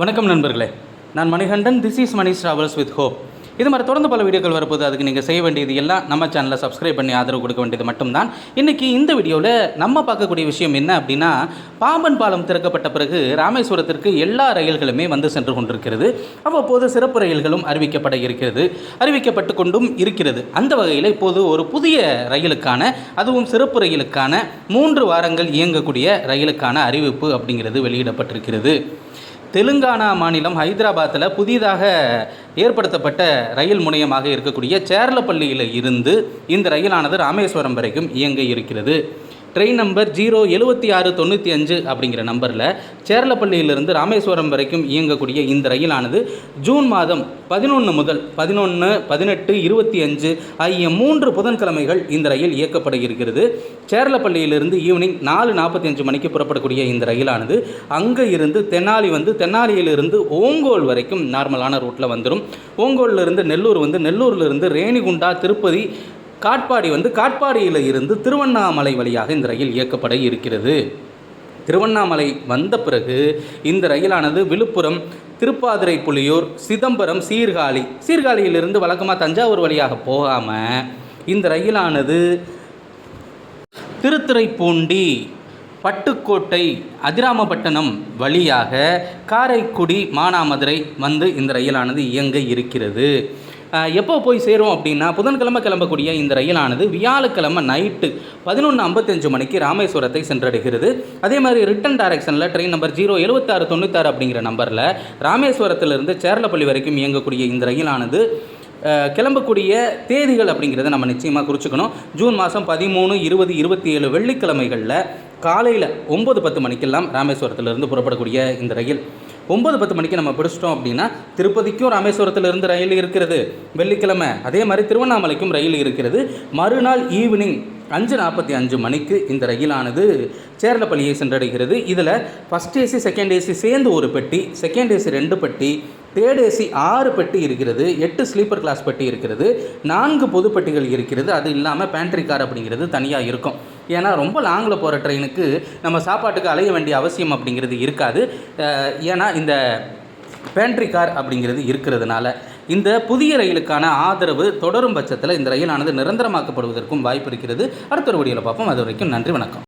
வணக்கம் நண்பர்களே, நான் Manikandan. This is Mani travels with hope. இது மாதிரி தொடர்ந்து பல வீடியோக்கள் வரப்போது. அதுக்கு நீங்கள் செய்ய வேண்டியது எல்லாம் நம்ம சேனலை சப்ஸ்கிரைப் பண்ணி ஆதரவு கொடுக்க வேண்டியது மட்டும்தான். இன்றைக்கி இந்த வீடியோவில் நம்ம பார்க்கக்கூடிய விஷயம் என்ன அப்படின்னா, பாம்பன் பாலம் திறக்கப்பட்ட பிறகு ராமேஸ்வரத்திற்கு எல்லா ரயில்களுமே வந்து சென்று கொண்டிருக்கிறது. அவ்வப்போது சிறப்பு ரயில்களும் அறிவிக்கப்பட்டு கொண்டும் இருக்கிறது. அந்த வகையில் இப்போது ஒரு புதிய ரயிலுக்கான, அதுவும் சிறப்பு ரயிலுக்கான 3 வாரங்கள் இயங்கக்கூடிய ரயிலுக்கான அறிவிப்பு அப்படிங்கிறது வெளியிடப்பட்டிருக்கிறது. தெலுங்கானா மாநிலம் ஹைதராபாத்தில் புதிதாக ஏற்படுத்தப்பட்ட ரயில் முனையமாக இருக்கக்கூடிய சேர்லப்பள்ளியில் இருந்து இந்த ரயிலானது ராமேஸ்வரம் வரைக்கும் இயங்க இருக்கிறது. ட்ரெயின் நம்பர் 07695 அப்படிங்கிற நம்பரில் சேர்லப்பள்ளியிலிருந்து ராமேஸ்வரம் வரைக்கும் இயங்கக்கூடிய இந்த ரயிலானது ஜூன் மாதம் 11 முதல் 11, 18, 25 ஆகிய 3 புதன்கிழமைகள் இந்த ரயில் இயக்கப்பட இருக்கிறது. சேர்லப்பள்ளியிலிருந்து ஈவினிங் 4:45 மணிக்கு புறப்படக்கூடிய இந்த ரயிலானது அங்கே இருந்து தென்னாலி தென்னாலியிலிருந்து ஓங்கோல் வரைக்கும் நார்மலான ரூட்டில் வந்துடும். ஓங்கோலிலிருந்து நெல்லூர் நெல்லூரிலிருந்து ரேணிகுண்டா, திருப்பதி, காட்பாடி காட்பாடியில் இருந்து திருவண்ணாமலை வழியாக இந்த ரயில் இயக்கப்பட இருக்கிறது. திருவண்ணாமலை வந்த பிறகு இந்த ரயிலானது விழுப்புரம், திருப்பாதிரை புலியூர், சிதம்பரம், சீர்காழியிலிருந்து வழக்கமாக தஞ்சாவூர் வழியாக போகாமல் இந்த ரயிலானது திருத்துறைப்பூண்டி, பட்டுக்கோட்டை, அதிராமப்பட்டினம் வழியாக காரைக்குடி, மானாமதுரை இந்த ரயிலானது இயங்க இருக்கிறது. எப்போ போய் சேரும் அப்படின்னா, புதன்கிழமை கிளம்பக்கூடிய இந்த ரயிலானது வியாழக்கிழமை நைட்டு 11:55 மணிக்கு ராமேஸ்வரத்தை சென்றடைகிறது. அதே மாதிரி ரிட்டன் டைரக்ஷனில் ட்ரெயின் நம்பர் 07696 அப்படிங்கிற நம்பரில் ராமேஸ்வரத்திலிருந்து சேர்லப்பள்ளி வரைக்கும் இயங்கக்கூடிய இந்த ரயிலானது கிளம்பக்கூடிய தேதிகள் அப்படிங்கிறத நம்ம நிச்சயமாக குறிச்சுக்கணும். ஜூன் மாதம் 13, 20, 27 வெள்ளிக்கிழமைகளில் காலையில் 9:10 மணிக்கெல்லாம் ராமேஸ்வரத்திலிருந்து புறப்படக்கூடிய இந்த ரயில் 9:10 மணிக்கு நம்ம பிடிச்சிட்டோம் அப்படின்னா திருப்பதிக்கும் ராமேஸ்வரத்திலிருந்து ரயில் இருக்கிறது வெள்ளிக்கிழமை. அதே மாதிரி திருவண்ணாமலைக்கும் ரயில் இருக்கிறது. மறுநாள் ஈவினிங் 5:45 மணிக்கு இந்த ரயிலானது சேர்லப்பள்ளியை சென்றடைகிறது. இதில் ஃபஸ்ட் ஏசி, செகண்ட் ஏசி சேர்ந்து ஒரு பெட்டி, செகண்ட் ஏசி 2 பெட்டி, தேர்ட் ஏசி 6 பெட்டி இருக்கிறது, 8 ஸ்லீப்பர் கிளாஸ் பெட்டி இருக்கிறது, 4 பொது பெட்டிகள் இருக்கிறது. அது இல்லாமல் பேண்ட்ரி கார் அப்படிங்கிறது தனியாக இருக்கும். ஏன்னா ரொம்ப லாங்கில் போகிற ட்ரெயினுக்கு நம்ம சாப்பாட்டுக்கு அலைய வேண்டிய அவசியம் அப்படிங்கிறது இருக்காது. ஏன்னா இந்த பேண்ட்ரி கார் அப்படிங்கிறது இருக்கிறதுனால இந்த புதிய ரயிலுக்கான ஆதரவு தொடரும் பட்சத்தில் இந்த ரயிலானது நிரந்தரமாக்கப்படுவதற்கும் வாய்ப்பு இருக்கிறது. அடுத்த ஒரு வீடியோவில் பார்ப்போம். அது வரைக்கும் நன்றி, வணக்கம்.